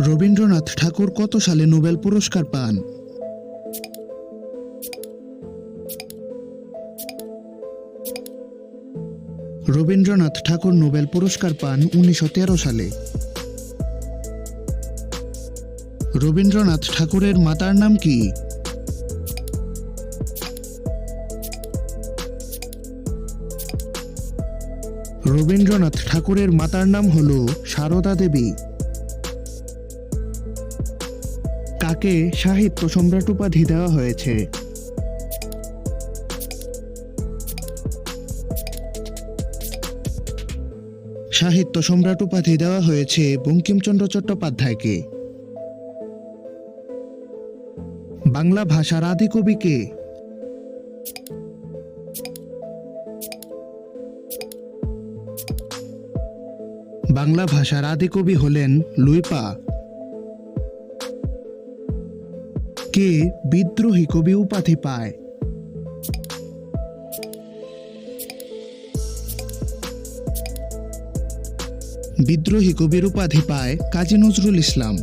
রবীন্দ্রনাথ ঠাকুর কত সালে নোবেল পুরস্কার পান? রবীন্দ্রনাথ ঠাকুর নোবেল পুরস্কার পান 1913 সালে। রবীন্দ্রনাথ ঠাকুরের মাতার নাম কি? রবীন্দ্রনাথ ঠাকুরের মাতার নাম হল সারদা দেবী। কাকে সাহিত্য সম্রাট উপাধি দেওয়া হয়েছে? সাহিত্য সম্রাট উপাধি দেওয়া হয়েছে বঙ্কিমচন্দ্র চট্টোপাধ্যায়কে। বাংলা ভাষার আদি কবি কে? বাংলা ভাষার আদি কবি হলেন লুইপা। কে বিদ্রোহী কবি উপাধি পায়? বিদ্রোহী কবির উপাধি পায় কাজী নজরুল ইসলাম।